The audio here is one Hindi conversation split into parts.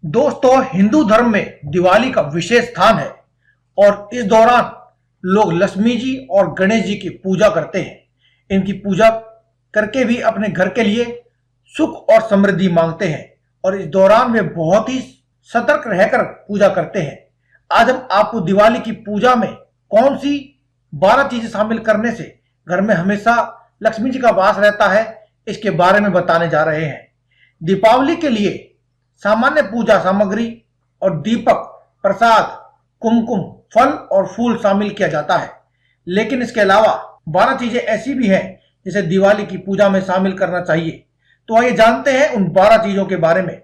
दोस्तों, हिंदू धर्म में दिवाली का विशेष स्थान है और इस दौरान लोग लक्ष्मी जी और गणेश जी की पूजा करते हैं। इनकी पूजा करके भी अपने घर के लिए सुख और समृद्धि मांगते हैं और इस दौरान वे बहुत ही सतर्क रहकर पूजा करते हैं। आज हम आपको दिवाली की पूजा में कौन सी 12 चीजें शामिल करने से घर में हमेशा लक्ष्मी जी का वास रहता है, इसके बारे में बताने जा रहे हैं। दीपावली के लिए सामान्य पूजा सामग्री और दीपक, प्रसाद, कुमकुम, फल और फूल शामिल किया जाता है, लेकिन इसके अलावा 12 चीजें ऐसी भी हैं जिसे दिवाली की पूजा में शामिल करना चाहिए। तो आइए जानते हैं उन 12 चीजों के बारे में।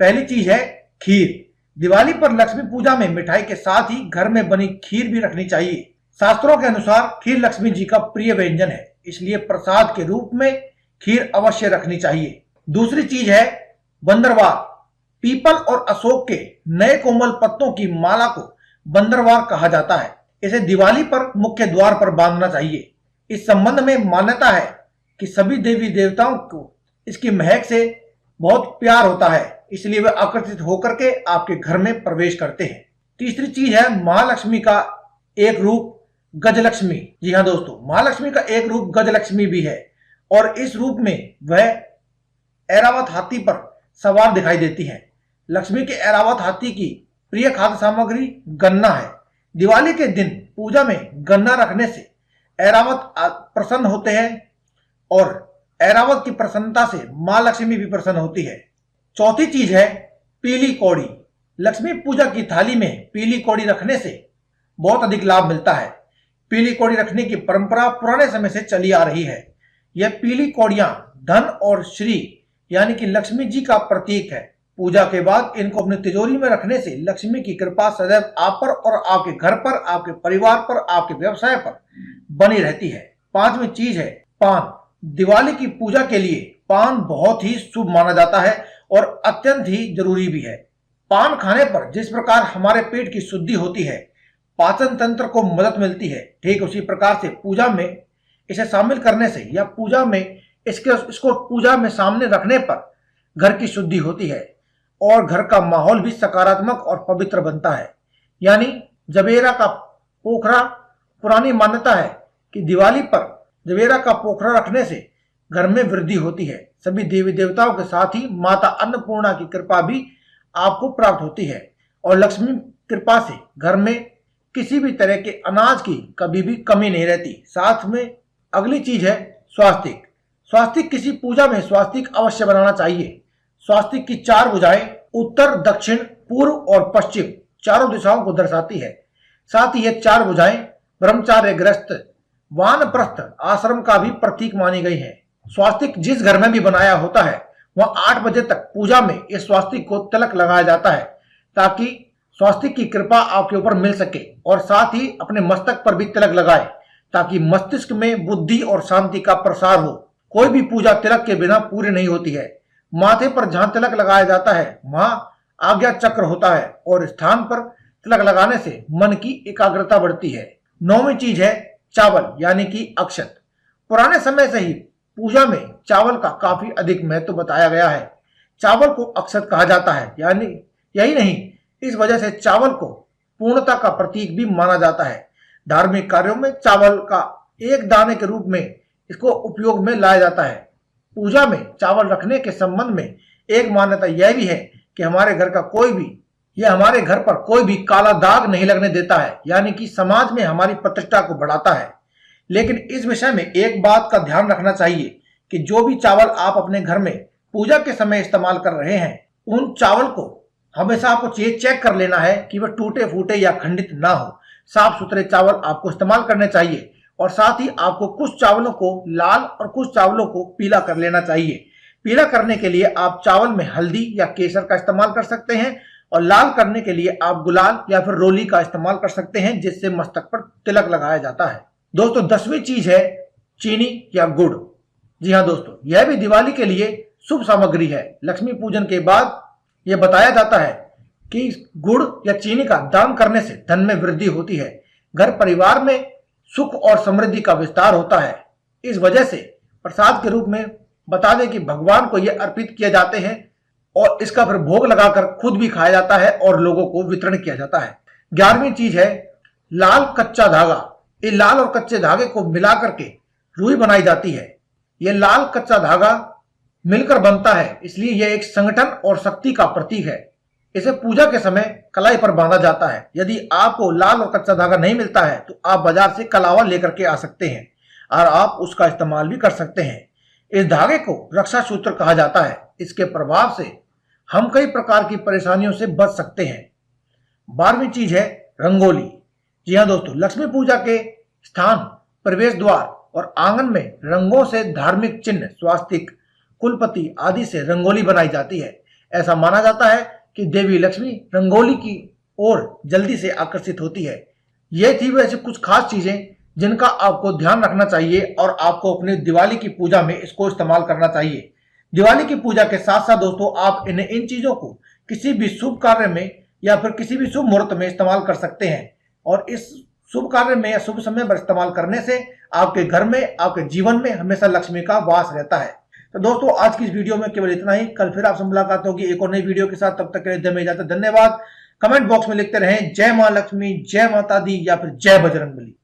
पहली चीज है खीर। दिवाली पर लक्ष्मी पूजा में मिठाई के साथ ही घर में बनी खीर भी रखनी चाहिए। शास्त्रों के अनुसार खीर लक्ष्मी जी का प्रिय व्यंजन है, इसलिए प्रसाद के रूप में खीर अवश्य रखनी चाहिए। दूसरी चीज है बंदरवार। पीपल और अशोक के नए कोमल पत्तों की माला को बंदरवार कहा जाता है। इसे दिवाली पर मुख्य द्वार पर बांधना चाहिए। इस संबंध में मान्यता है कि सभी देवी देवताओं को इसकी महक से बहुत प्यार होता है, इसलिए वे आकर्षित होकर के आपके घर में प्रवेश करते हैं। तीसरी चीज है महालक्ष्मी का एक रूप गजलक्ष्मी। जी हाँ दोस्तों, महालक्ष्मी का एक रूप गजलक्ष्मी भी है और इस रूप में वह ऐरावत हाथी पर सवार दिखाई देती है। लक्ष्मी के ऐरावत हाथी की प्रिय खाद्य सामग्री गन्ना है। दिवाली के दिन पूजा में गन्ना रखने से ऐरावत प्रसन्न होते हैं और ऐरावत की प्रसन्नता से मां लक्ष्मी भी प्रसन्न होती है। चौथी चीज है पीली कौड़ी। लक्ष्मी पूजा की थाली में पीली कौड़ी रखने से बहुत अधिक लाभ मिलता है। पीली कौड़ी रखने की परंपरा पुराने समय से चली आ रही है। यह पीली कौड़ियां धन और श्री यानी कि लक्ष्मी जी का प्रतीक है। पूजा के बाद इनको अपनी तिजोरी में रखने से लक्ष्मी की कृपा सदैव आप पर और आपके घर पर, आपके परिवार पर, आपके व्यवसाय पर बनी रहती है। पांचवी चीज है पान। दिवाली की पूजा के लिए पान बहुत ही शुभ माना जाता है और अत्यंत ही जरूरी भी है। पान खाने पर जिस प्रकार हमारे पेट की शुद्धि होती है, पाचन तंत्र को मदद मिलती है, ठीक उसी प्रकार से पूजा में इसे शामिल करने से या पूजा में इसको पूजा में सामने रखने पर घर की शुद्धि होती है और घर का माहौल भी सकारात्मक और पवित्र बनता है। यानी जवेरा का पोखरा, पुरानी मान्यता है कि दिवाली पर जवेरा का पोखरा रखने से घर में वृद्धि होती है। सभी देवी देवताओं के साथ ही माता अन्नपूर्णा की कृपा भी आपको प्राप्त होती है और लक्ष्मी कृपा से घर में किसी भी तरह के अनाज की कभी भी कमी नहीं रहती। साथ में अगली चीज है स्वास्तिक। स्वास्तिक, किसी पूजा में स्वास्तिक अवश्य बनाना चाहिए। स्वास्तिक की 4 भुजाएं उत्तर, दक्षिण, पूर्व और पश्चिम चारों दिशाओं को दर्शाती है। साथ ही ये 4 भुजाएं ब्रह्मचार्य ग्रस्त वानप्रस्थ आश्रम का भी प्रतीक मानी गई है। स्वास्तिक जिस घर में भी बनाया होता है वहां 8 बजे तक पूजा में इस स्वास्तिक को तिलक लगाया जाता है ताकि स्वास्तिक की कृपा आपके ऊपर मिल सके, और साथ ही अपने मस्तक पर भी तिलक लगाए ताकि मस्तिष्क में बुद्धि और शांति का प्रसार हो। कोई भी पूजा तिलक के बिना पूरी नहीं होती है। माथे पर जहां तिलक लगाया जाता है वहां आज्ञा चक्र होता है और स्थान पर तिलक लगाने से मन की एकाग्रता बढ़ती है। 9वीं चीज है चावल यानी कि अक्षत। पुराने समय से ही पूजा में चावल का काफी अधिक महत्व बताया गया है। चावल को अक्षत कहा जाता है, यानी यही नहीं, इस वजह से चावल को पूर्णता का प्रतीक भी माना जाता है। धार्मिक कार्यों में चावल का एक दाने के रूप में इसको उपयोग में लाया जाता है। पूजा में चावल रखने के संबंध में एक मान्यता यह भी है कि हमारे घर पर कोई भी काला दाग नहीं लगने देता है, यानी कि समाज में हमारी प्रतिष्ठा को बढ़ाता है। लेकिन इस विषय में एक बात का ध्यान रखना चाहिए कि जो भी चावल आप अपने घर में पूजा के समय इस्तेमाल कर रहे हैं, उन चावल को हमेशा आपको ये चेक कर लेना है कि वह टूटे फूटे या खंडित ना हो। साफ सुथरे चावल आपको इस्तेमाल करने चाहिए और साथ ही आपको कुछ चावलों को लाल और कुछ चावलों को पीला कर लेना चाहिए। पीला करने के लिए आप चावल में हल्दी या केसर का इस्तेमाल कर सकते हैं और लाल करने के लिए आप गुलाल या फिर रोली का इस्तेमाल कर सकते हैं, जिससे मस्तक पर तिलक लगाया जाता है। दोस्तों, 10वीं चीज है चीनी या गुड़। जी हाँ दोस्तों, यह भी दिवाली के लिए शुभ सामग्री है। लक्ष्मी पूजन के बाद यह बताया जाता है कि गुड़ या चीनी का दान करने से धन में वृद्धि होती है, घर परिवार में सुख और समृद्धि का विस्तार होता है। इस वजह से प्रसाद के रूप में बता दें कि भगवान को ये अर्पित किए जाते हैं और इसका फिर भोग लगाकर खुद भी खाया जाता है और लोगों को वितरण किया जाता है। 11वीं चीज है लाल कच्चा धागा। ये लाल और कच्चे धागे को मिला करके रुई बनाई जाती है। ये लाल कच्चा धागा मिलकर बनता है, इसलिए यह एक संगठन और शक्ति का प्रतीक है। इसे पूजा के समय कलाई पर बांधा जाता है। यदि आपको लाल और कच्चा धागा नहीं मिलता है तो आप बाजार से कलावा लेकर के आ सकते हैं और आप उसका इस्तेमाल भी कर सकते हैं। इस धागे को रक्षा सूत्र कहा जाता है। इसके प्रभाव से हम कई प्रकार की परेशानियों से बच सकते हैं। 12वीं चीज है रंगोली। जी हाँ दोस्तों, लक्ष्मी पूजा के स्थान, प्रवेश द्वार और आंगन में रंगों से धार्मिक चिन्ह, स्वास्तिक, कुलपति आदि से रंगोली बनाई जाती है। ऐसा माना जाता है कि देवी लक्ष्मी रंगोली की ओर जल्दी से आकर्षित होती है। ये थी वैसे कुछ खास चीजें जिनका आपको ध्यान रखना चाहिए और आपको अपनी दिवाली की पूजा में इसको इस्तेमाल करना चाहिए। दिवाली की पूजा के साथ साथ दोस्तों आप इन चीजों को किसी भी शुभ कार्य में या फिर किसी भी शुभ मुहूर्त में इस्तेमाल कर सकते हैं और इस शुभ कार्य में या शुभ समय पर इस्तेमाल करने से आपके घर में, आपके जीवन में हमेशा लक्ष्मी का वास रहता है। तो दोस्तों आज की इस वीडियो में केवल इतना ही। कल फिर आपसे मुलाकात होगी एक और नई वीडियो के साथ। तब तक के लिए दे में इजाजत। धन्यवाद। कमेंट बॉक्स में लिखते रहें जय मां लक्ष्मी, जय माता दी या फिर जय बजरंगबली।